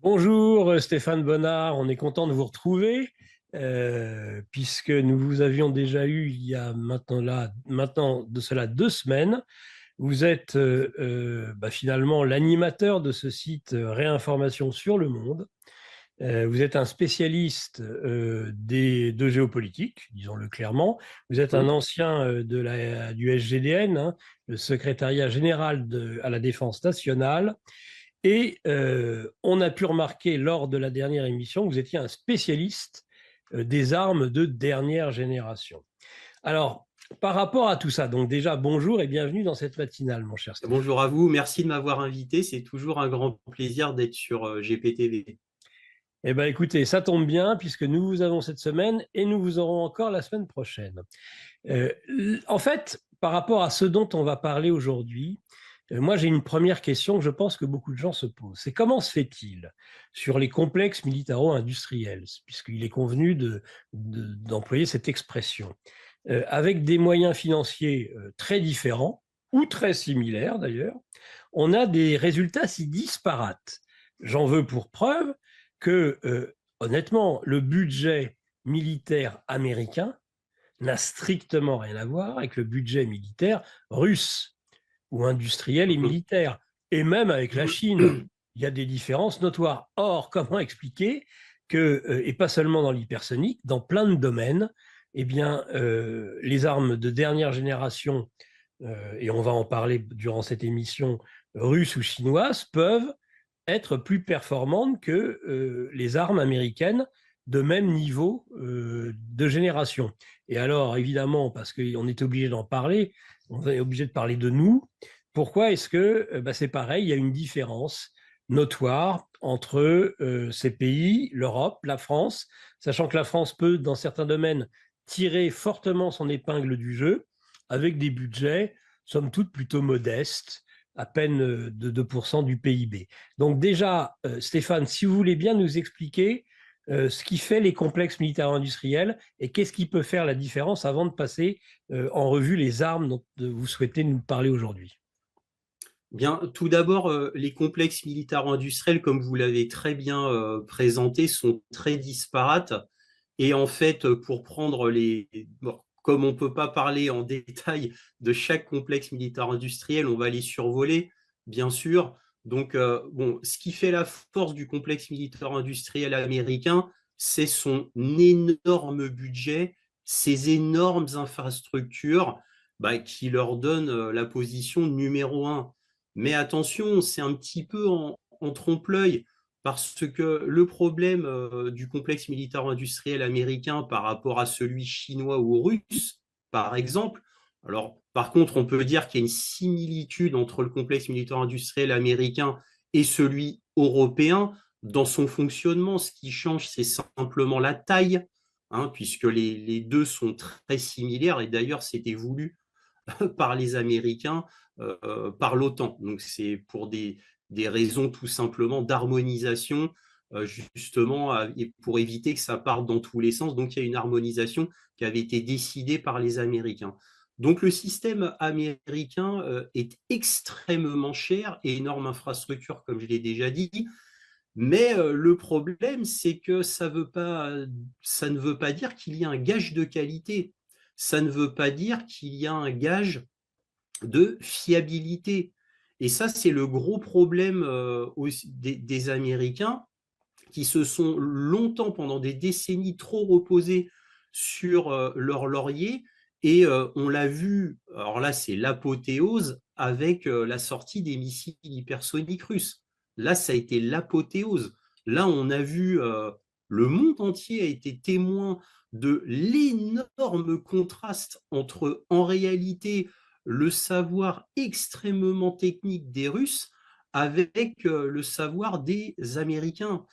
Bonjour Stéphane Bonnard, on est content de vous retrouver puisque nous vous avions déjà eu il y a maintenant de cela 2 semaines. Vous êtes finalement l'animateur de ce site Réinformation sur le monde. Vous êtes un spécialiste de géopolitique, disons-le clairement. Vous êtes un Mmh. ancien du SGDN, hein, le secrétariat général à la défense nationale. Et on a pu remarquer lors de la dernière émission que vous étiez un spécialiste des armes de dernière génération. Alors, par rapport à tout ça, donc déjà, bonjour et bienvenue dans cette matinale, mon cher Stéphane. Bonjour à vous, merci de m'avoir invité. C'est toujours un grand plaisir d'être sur GPTV. Eh bien, écoutez, ça tombe bien puisque nous vous avons cette semaine et nous vous aurons encore la semaine prochaine. Euh, En fait, par rapport à ce dont on va parler aujourd'hui, moi j'ai une première question que je pense que beaucoup de gens se posent. C'est comment se fait-il sur les complexes militaro-industriels, puisqu'il est convenu d'employer cette expression, avec des moyens financiers très différents ou très similaires d'ailleurs, on a des résultats si disparates. J'en veux pour preuve que, honnêtement, le budget militaire américain n'a strictement rien à voir avec le budget militaire russe ou industriel et Mhm. militaire, et même avec la Chine. Il y a des différences notoires. Or, comment expliquer que, et pas seulement dans l'hypersonique, dans plein de domaines, eh bien, les armes de dernière génération, et on va en parler durant cette émission, russes ou chinoises, peuvent être plus performantes que les armes américaines de même niveau de génération. Et alors, évidemment, parce qu'on est obligé d'en parler, on est obligé de parler de nous, pourquoi est-ce que c'est pareil, il y a une différence notoire entre ces pays, l'Europe, la France, sachant que la France peut, dans certains domaines, tirer fortement son épingle du jeu avec des budgets, somme toute, plutôt modestes, à peine de 2% du PIB. Donc déjà, Stéphane, si vous voulez bien nous expliquer ce qui fait les complexes militaires industriels et qu'est-ce qui peut faire la différence avant de passer en revue les armes dont vous souhaitez nous parler aujourd'hui. Bien, tout d'abord, les complexes militaro-industriels, comme vous l'avez très bien présenté, sont très disparates. Et en fait, pour prendre bon, comme on ne peut pas parler en détail de chaque complexe militaro-industriel, on va les survoler, bien sûr. Donc, bon, ce qui fait la force du complexe militaro-industriel américain, c'est son énorme budget, ses énormes infrastructures, qui leur donnent la position numéro un. Mais attention, c'est un petit peu en trompe-l'œil, parce que le problème du complexe militaro-industriel américain par rapport à celui chinois ou russe, par exemple, alors par contre, on peut dire qu'il y a une similitude entre le complexe militaro-industriel américain et celui européen dans son fonctionnement. Ce qui change, c'est simplement la taille, hein, puisque les deux sont très similaires, et d'ailleurs, c'était voulu par les Américains, par l'OTAN. Donc c'est pour des raisons tout simplement d'harmonisation, justement, et pour éviter que ça parte dans tous les sens. Donc il y a une harmonisation qui avait été décidée par les Américains. Donc le système américain est extrêmement cher et énorme infrastructure, comme je l'ai déjà dit. Mais le problème, c'est que ça ne veut pas dire qu'il y a un gage de qualité. Ça ne veut pas dire qu'il y a un gage de fiabilité. Et ça, c'est le gros problème des Américains qui se sont longtemps, pendant des décennies, trop reposés sur leur laurier. Et on l'a vu, alors là, c'est l'apothéose avec la sortie des missiles hypersoniques russes. Là, ça a été l'apothéose. Là, on a vu, le monde entier a été témoin de l'énorme contraste entre, en réalité, le savoir extrêmement technique des Russes avec le savoir des Américains.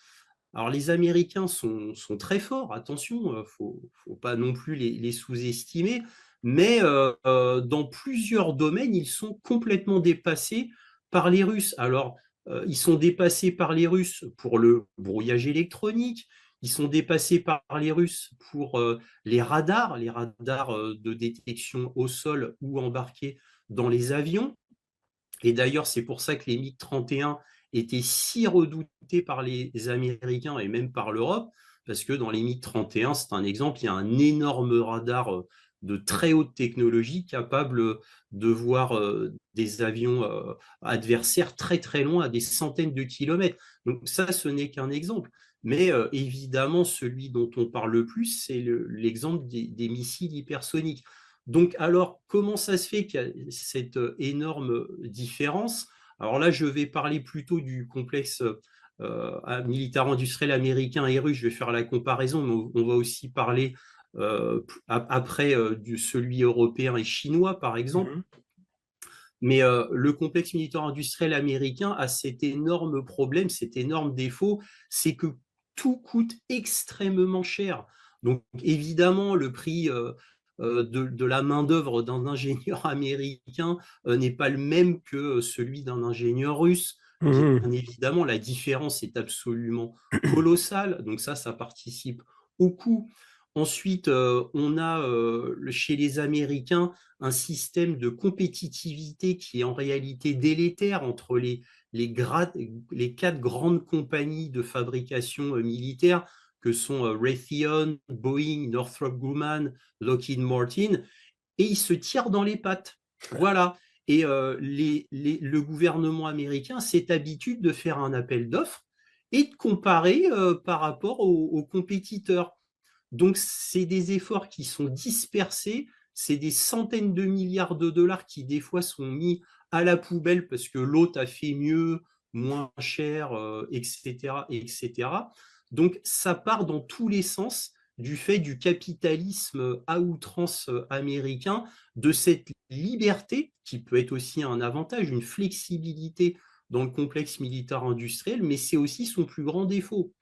Alors, les Américains sont très forts, attention, il ne faut pas non plus les sous-estimer, mais dans plusieurs domaines, ils sont complètement dépassés par les Russes. Alors, ils sont dépassés par les Russes pour le brouillage électronique, ils sont dépassés par les Russes pour les radars de détection au sol ou embarqués dans les avions. Et d'ailleurs, c'est pour ça que les MiG-31 était si redouté par les Américains et même par l'Europe, parce que dans les MiG-31, c'est un exemple, il y a un énorme radar de très haute technologie capable de voir des avions adversaires très très loin, à des centaines de kilomètres. Donc ça, ce n'est qu'un exemple. Mais évidemment, celui dont on parle le plus, c'est l'exemple des missiles hypersoniques. Donc alors, comment ça se fait qu'il y a cette énorme différence? Alors là, je vais parler plutôt du complexe militaro-industriel américain et russe. Je vais faire la comparaison, mais on va aussi parler après de celui européen et chinois, par exemple. Mhm. Mais le complexe militaire-industriel américain a cet énorme problème, cet énorme défaut, c'est que tout coûte extrêmement cher. Donc évidemment, le prix de la main-d'œuvre d'un ingénieur américain n'est pas le même que celui d'un ingénieur russe. Bien Mhm. évidemment, la différence est absolument colossale. Donc ça participe au coût. Ensuite, on a chez les Américains un système de compétitivité qui est en réalité délétère entre les quatre grandes compagnies de fabrication militaire que sont Raytheon, Boeing, Northrop Grumman, Lockheed Martin, et ils se tirent dans les pattes. Voilà. Et le gouvernement américain a cette habitude de faire un appel d'offres et de comparer par rapport aux compétiteurs. Donc, c'est des efforts qui sont dispersés, c'est des centaines de milliards de dollars qui, des fois, sont mis à la poubelle parce que l'autre a fait mieux, moins cher, etc., etc. Donc, ça part dans tous les sens du fait du capitalisme à outrance américain, de cette liberté qui peut être aussi un avantage, une flexibilité dans le complexe militaire industriel, mais c'est aussi son plus grand défaut.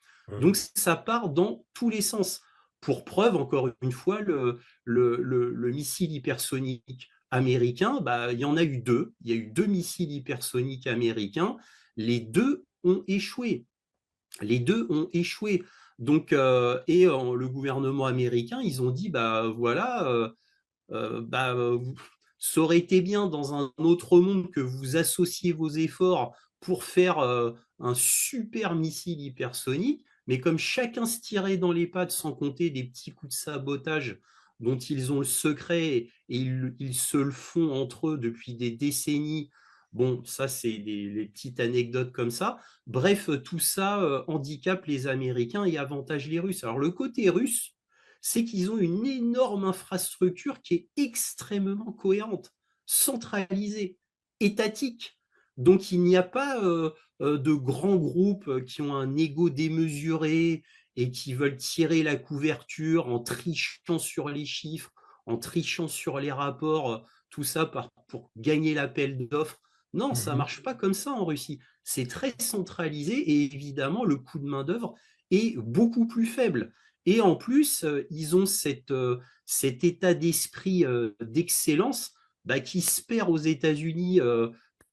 Donc, Mhm. ça part dans tous les sens. Pour preuve, encore une fois, le missile hypersonique américain, bah, il y en a eu deux. Il y a eu deux missiles hypersoniques américains. Les deux ont échoué. Les deux ont échoué. Donc, le gouvernement américain, ils ont dit, bah voilà, bah, ça aurait été bien dans un autre monde que vous associez vos efforts pour faire un super missile hypersonique, mais comme chacun se tirait dans les pattes, sans compter des petits coups de sabotage dont ils ont le secret et ils se le font entre eux depuis des décennies. Bon, ça, c'est les petites anecdotes comme ça. Bref, tout ça handicape les Américains et avantage les Russes. Alors, le côté russe, c'est qu'ils ont une énorme infrastructure qui est extrêmement cohérente, centralisée, étatique. Donc il n'y a pas de grands groupes qui ont un ego démesuré et qui veulent tirer la couverture en trichant sur les chiffres, en trichant sur les rapports, tout ça pour gagner l'appel d'offres. Non, ça ne Mhm. marche pas comme ça en Russie. C'est très centralisé et évidemment, le coût de main-d'œuvre est beaucoup plus faible. Et en plus, ils ont cet état d'esprit d'excellence bah, qui se perd aux États-Unis,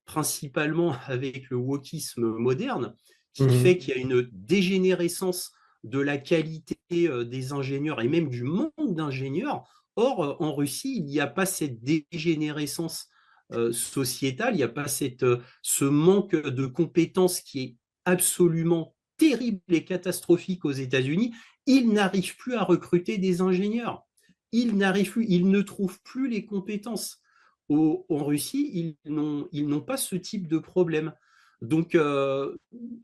principalement avec le wokisme moderne, qui fait Mhm. qu'il y a une dégénérescence de la qualité des ingénieurs et même du monde d'ingénieurs. Or, en Russie, il n'y a pas cette dégénérescence sociétale, il n'y a pas ce manque de compétences qui est absolument terrible et catastrophique aux États-Unis. Ils n'arrivent plus à recruter des ingénieurs. Ils n'arrivent plus, ils ne trouvent plus les compétences. En Russie, ils n'ont pas ce type de problème. Donc,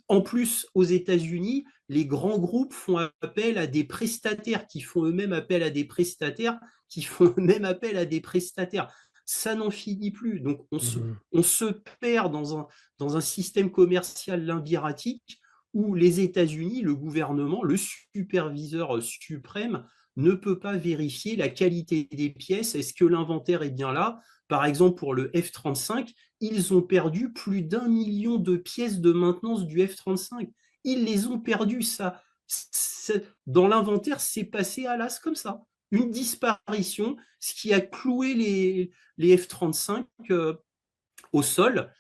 en plus, aux États-Unis, les grands groupes font appel à des prestataires qui font eux-mêmes appel à des prestataires qui font eux-mêmes appel à des prestataires. Ça n'en finit plus. Donc, Mhm. on se perd dans un système commercial limbiratique où les États-Unis, le gouvernement, le superviseur suprême, ne peut pas vérifier la qualité des pièces. Est-ce que l'inventaire est bien là? Par exemple, pour le F-35, ils ont perdu plus d'1 million de pièces de maintenance du F-35. Ils les ont perdues, ça. Dans l'inventaire, c'est passé à l'as comme ça. Une disparition, ce qui a cloué les F-35 au sol.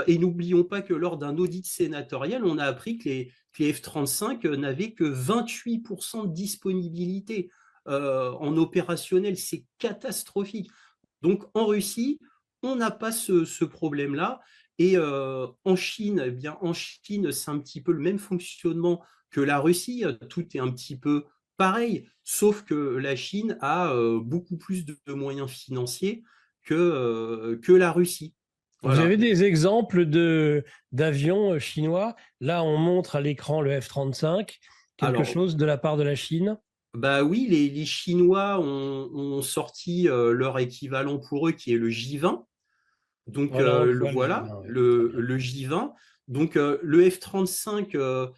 Et n'oublions pas que lors d'un audit sénatorial, on a appris que les F-35 n'avaient que 28% de disponibilité en opérationnel. C'est catastrophique. Donc en Russie, on n'a pas ce problème-là. Et en Chine, eh bien, en Chine, c'est un petit peu le même fonctionnement que la Russie. Tout est un petit peu pareil, sauf que la Chine a beaucoup plus de moyens financiers que la Russie. Vous Voilà. avez des exemples d'avions chinois? Là, on montre à l'écran le F-35, quelque Alors, chose de la part de la Chine. bah oui, les Chinois ont sorti leur équivalent pour eux, qui est le J-20. Donc Voilà, on le le voit le voilà, J-20, oui, très bien. le J-20. Donc le F-35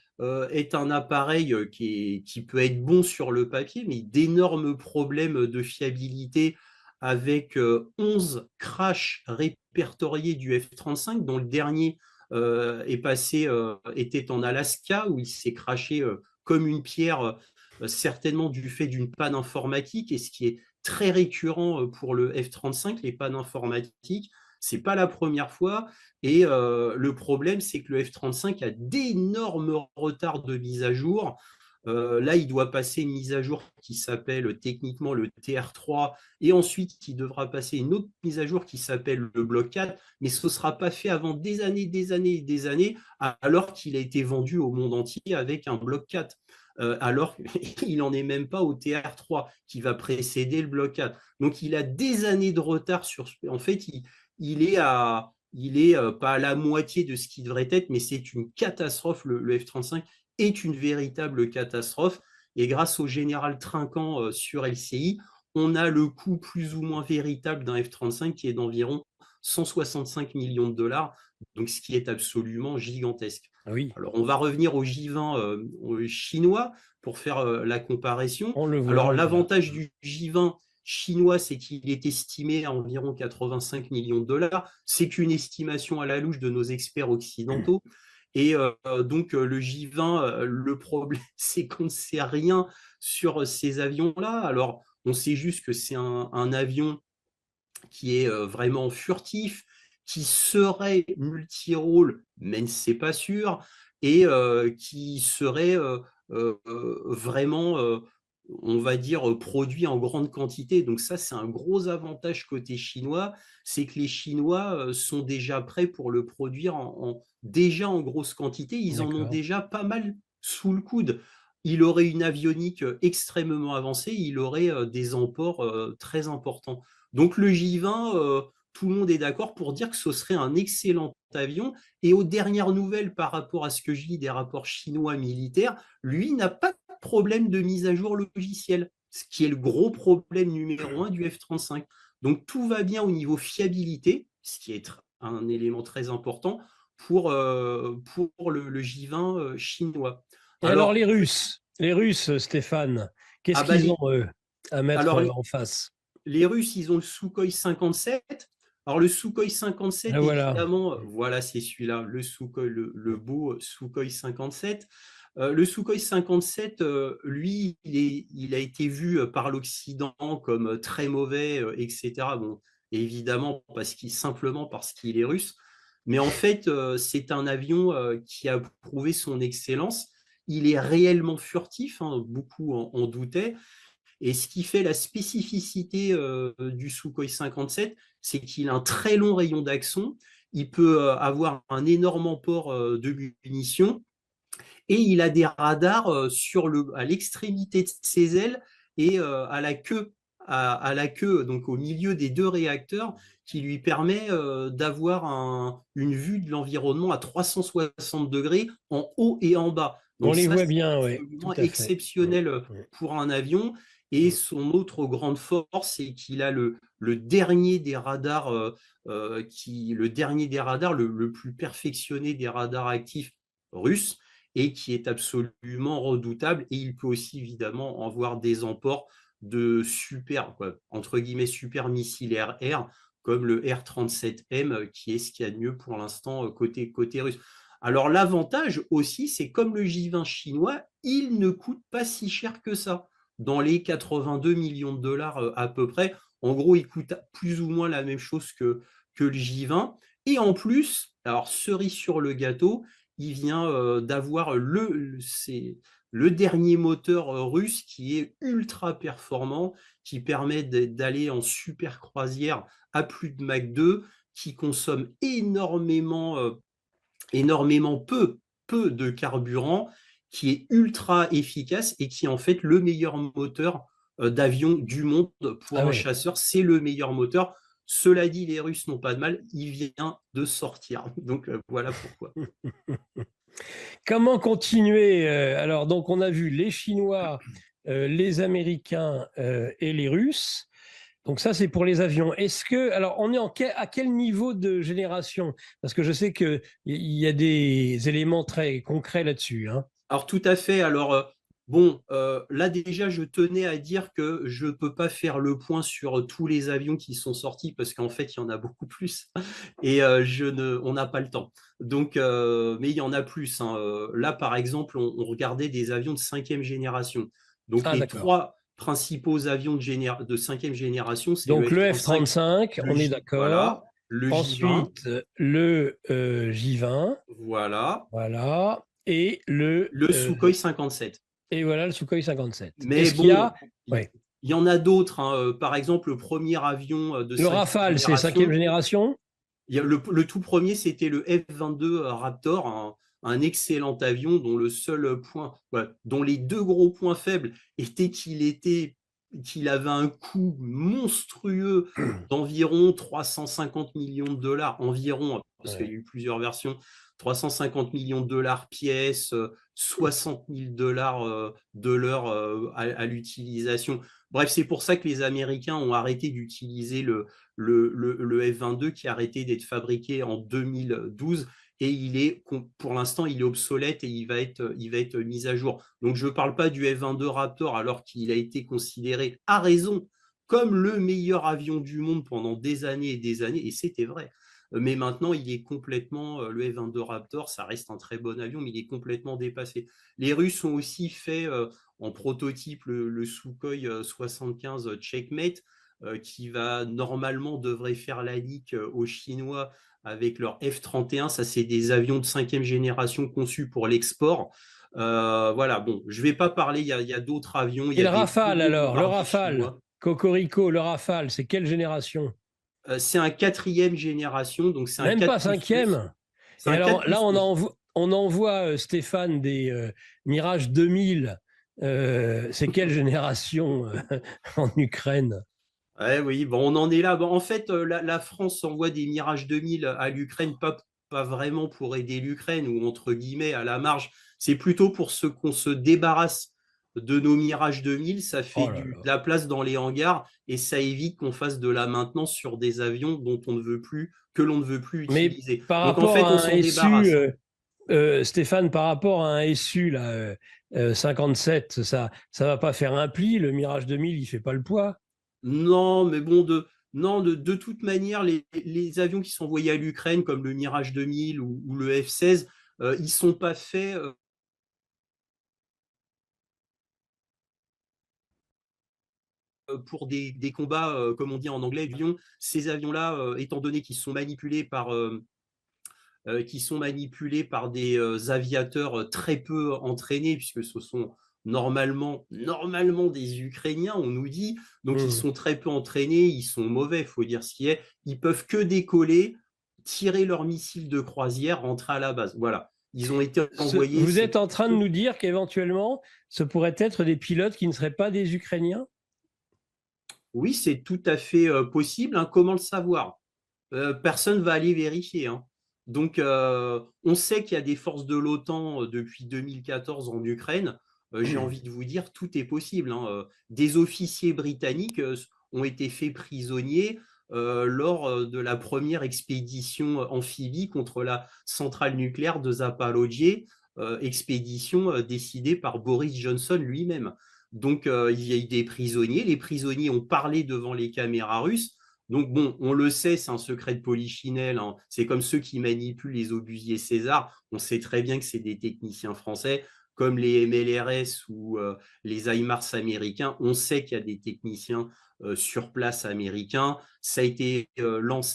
est un appareil qui peut être bon sur le papier, mais d'énormes problèmes de fiabilité avec 11 crashs répertoriés du F-35, dont le dernier était en Alaska, où il s'est crashé comme une pierre, certainement du fait d'une panne informatique, et ce qui est très récurrent pour le F-35, les pannes informatiques. C'est pas la première fois. Et le problème, c'est que le F-35 a d'énormes retards de mise à jour. Là, il doit passer une mise à jour qui s'appelle techniquement le TR3, et ensuite il devra passer une autre mise à jour qui s'appelle le bloc 4, mais ce ne sera pas fait avant des années, des années et des années, alors qu'il a été vendu au monde entier avec un bloc 4. Alors qu'il n'en est même pas au TR3 qui va précéder le bloc 4. Donc il a des années de retard sur. En fait, il est pas à la moitié de ce qui devrait être, mais c'est une catastrophe. Le F-35 est une véritable catastrophe. Et grâce au général Trinquant sur LCI, on a le coût plus ou moins véritable d'un F-35 qui est d'environ 165 millions de dollars, donc ce qui est absolument gigantesque. Oui, Alors, on va revenir au J-20 chinois pour faire la comparaison. on le Alors, voit, voilà. l'avantage du J-20 chinois, c'est qu'il est estimé à environ 85 millions de dollars. C'est qu'une estimation à la louche de nos experts occidentaux. Et donc, le J-20, le problème, c'est qu'on ne sait rien sur ces avions-là. Alors, on sait juste que c'est un avion qui est vraiment furtif, qui serait multi-rôle, mais ce n'est pas sûr, et qui serait vraiment, on va dire, produit en grande quantité. Donc ça, c'est un gros avantage côté chinois, c'est que les Chinois sont déjà prêts pour le produire déjà en grosse quantité. Ils en ont D'accord. déjà pas mal sous le coude. Il aurait une avionique extrêmement avancée, il aurait des emports très importants. Donc le J-20, tout le monde est d'accord pour dire que ce serait un excellent avion. Et aux dernières nouvelles par rapport à ce que je lis des rapports chinois militaires, lui n'a pas de problème de mise à jour logicielle, ce qui est le gros problème numéro un du F-35. Donc tout va bien au niveau fiabilité, ce qui est un élément très important pour le J-20 chinois. Et alors Alors, Les Russes, Stéphane, qu'est-ce ah bah, qu'ils ont, eux, à mettre alors en face? les Russes, ils ont le Sukhoi 57. Alors, le Sukhoi 57, Ah, voilà. évidemment, voilà, c'est celui-là, le Sukhoi, le beau Sukhoi 57. Le Sukhoi 57, lui, il a été vu par l'Occident comme très mauvais, etc. Bon, évidemment, simplement parce qu'il est russe. Mais en fait, c'est un avion qui a prouvé son excellence. Il est réellement furtif, hein, beaucoup en doutaient. Et ce qui fait la spécificité du Sukhoi 57, c'est qu'il a un très long rayon d'action. Il peut avoir un énorme emport de munitions, et il a des radars à l'extrémité de ses ailes et à la queue, donc au milieu des deux réacteurs, qui lui permet d'avoir une vue de l'environnement à 360 degrés en haut et en bas. On Donc les ça, voit c'est bien, oui, tout absolument à fait. Mm, exceptionnel mm, pour un avion. Et mm. son autre grande force, c'est qu'il a le dernier des radars, le dernier des radars, le plus perfectionné des radars actifs russes, et qui est absolument redoutable. Et il peut aussi évidemment avoir des emports de super, quoi, entre guillemets, super missiles air, comme le R-37M, qui est ce qu'il y a de mieux pour l'instant côté russe. Alors l'avantage aussi, c'est comme le J-20 chinois, il ne coûte pas si cher que ça, dans les 82 millions de dollars à peu près. En gros, il coûte plus ou moins la même chose que le J-20. Et en plus, alors cerise sur le gâteau, il vient d'avoir le dernier moteur russe qui est ultra performant, qui permet d'aller en super croisière à plus de Mach 2, qui consomme énormément peu de carburant, qui est ultra efficace et qui est en fait le meilleur moteur d'avion du monde pour Ah un ouais. chasseur. C'est le meilleur moteur. Cela dit, les Russes n'ont pas de mal, il vient de sortir. Donc voilà pourquoi. Comment continuer alors, donc, on a vu les Chinois, les Américains et les Russes. Donc ça, c'est pour les avions. Est-ce que, alors, on est à quel niveau de génération? Parce que je sais qu'il y a des éléments très concrets là-dessus, hein. Alors tout à fait. Alors bon, là déjà, je tenais à dire que je ne peux pas faire le point sur tous les avions qui sont sortis parce qu'en fait, il y en a beaucoup plus et on n'a pas le temps. Donc, mais il y en a plus, hein. Là, par exemple, on regardait des avions de cinquième génération. Donc Ah, les d'accord. trois principaux avions de cinquième génération, c'est le Donc le F-35, F-35, on est d'accord. voilà, le J-20, Ensuite, le J-20, voilà, voilà, le Sukhoi 57. et voilà le Sukhoi 57. Mais Est-ce qu'il y bon, a, ouais, il y en a d'autres, hein. Par exemple, le premier avion de le cinquième Rafale, c'est cinquième génération, génération? le tout premier, c'était le F-22 Raptor, un excellent avion dont le seul point, voilà, dont les deux gros points faibles étaient qu'il avait un coût monstrueux d'environ 350 millions de dollars, environ, hein, parce qu'il y a Ouais. eu plusieurs versions, 350 millions de dollars pièce, 60 000 dollars de l'heure à l'utilisation. Bref, c'est pour ça que les Américains ont arrêté d'utiliser le F-22 qui a arrêté d'être fabriqué en 2012 et pour l'instant, il est obsolète et il va être mis à jour. Donc, je ne parle pas du F-22 Raptor alors qu'il a été considéré à raison comme le meilleur avion du monde pendant des années et c'était vrai. Mais maintenant, il est complètement, le F-22 Raptor, ça reste un très bon avion, mais il est complètement dépassé. Les Russes ont aussi fait en prototype le Sukhoi 75 Checkmate, qui normalement devrait faire la nique aux Chinois avec leur F-31. Ça, c'est des avions de cinquième génération conçus pour l'export. Voilà, bon, je ne vais pas parler, il y a d'autres avions, il y Et a le des plus Rafale gros alors, le bombardiers Rafale, chinois. Cocorico, le Rafale, c'est quelle génération? C'est un quatrième génération, donc c'est un Même 4 pas cinquième. C'est Et un 4 alors là, plus. on envoie Stéphane des Mirage 2000. C'est quelle génération en Ukraine? Ouais, oui, bon, on en est là. Bon, en fait, la France envoie des Mirage 2000 à l'Ukraine, pas vraiment pour aider l'Ukraine ou entre guillemets à la marge. C'est plutôt pour ce qu'on se débarrasse de nos Mirage 2000. Ça fait Oh là de là. la place dans les hangars et ça évite qu'on fasse de la maintenance sur des avions que l'on ne veut plus Mais utiliser. par Donc en rapport fait, on à un s'en SU, débarrasse, hein. Stéphane, par rapport à un SU là, 57, ça va pas faire un pli. Le Mirage 2000, il fait pas le poids. Non, mais bon, non, de toute manière, les avions qui sont envoyés à l'Ukraine, comme le Mirage 2000 ou le F-16, ils ne sont pas faits pour des combats, comme on dit en anglais, du lion. Ces avions-là, étant donné qu'ils sont manipulés par des aviateurs très peu entraînés, puisque ce sont normalement des Ukrainiens, on nous dit, donc ils Hmm. sont très peu entraînés, ils sont mauvais, il faut dire ce qui est, ils peuvent que décoller, tirer leurs missiles de croisière, rentrer à la base. Voilà, ils ont été envoyés, Vous êtes c'est en train de nous dire qu'éventuellement, ce pourrait être des pilotes qui ne seraient pas des Ukrainiens? oui, c'est tout à fait possible, hein. Comment le savoir? Personne ne va aller vérifier, hein. Donc, on sait qu'il y a des forces de l'OTAN depuis 2014 en Ukraine. J'ai envie de vous dire, tout est possible, hein. Des officiers britanniques ont été faits prisonniers lors de la première expédition amphibie contre la centrale nucléaire de Zaporozhye, expédition décidée par Boris Johnson lui-même. Donc, il y a eu des prisonniers. Les prisonniers ont parlé devant les caméras russes. Donc, bon, on le sait, c'est un secret de polichinelle, hein. C'est comme ceux qui manipulent les obusiers César. On sait très bien que c'est des techniciens français, comme les MLRS ou les HIMARS américains. On sait qu'il y a des techniciens sur place américains. Ça a été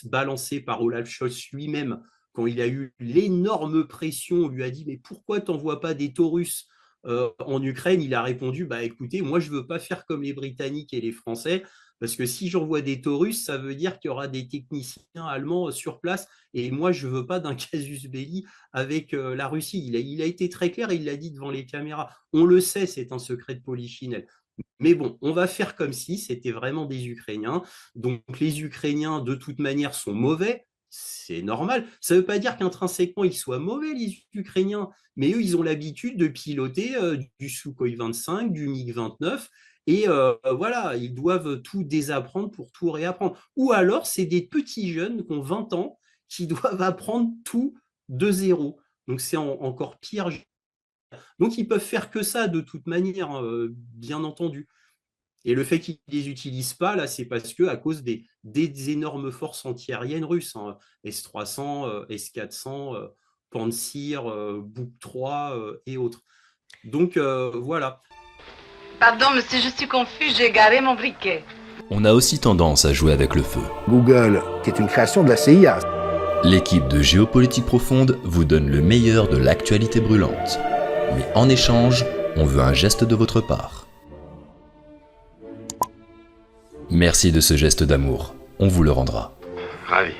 balancé par Olaf Scholz lui-même quand il a eu l'énorme pression. On lui a dit, mais pourquoi tu n'envoies pas des Taurus en Ukraine? Il a répondu, bah écoutez, moi je ne veux pas faire comme les Britanniques et les Français. Parce que si j'envoie des Taurus, ça veut dire qu'il y aura des techniciens allemands sur place. Et moi, je ne veux pas d'un casus belli avec la Russie. Il a été très clair, il l'a dit devant les caméras. On le sait, c'est un secret de polichinelle. Mais bon, on va faire comme si c'était vraiment des Ukrainiens. Donc les Ukrainiens, de toute manière, sont mauvais. C'est normal. Ça ne veut pas dire qu'intrinsèquement, ils soient mauvais, les Ukrainiens. Mais eux, ils ont l'habitude de piloter du Sukhoi 25, du MiG-29. Et voilà, ils doivent tout désapprendre pour tout réapprendre. Ou alors, c'est des petits jeunes qui ont 20 ans qui doivent apprendre tout de zéro. Donc c'est encore pire. Donc ils peuvent faire que ça de toute manière, bien entendu. Et le fait qu'ils ne les utilisent pas, là, c'est parce que à cause des énormes forces antiaériennes russes, hein, S-300, S-400, Pantsir, Buk 3 et autres. Donc voilà. Pardon, monsieur, je suis confus, j'ai garé mon briquet. On a aussi tendance à jouer avec le feu. Google, qui est une création de la CIA. L'équipe de Géopolitique Profonde vous donne le meilleur de l'actualité brûlante. Mais en échange, on veut un geste de votre part. Merci de ce geste d'amour, on vous le rendra. Ravi.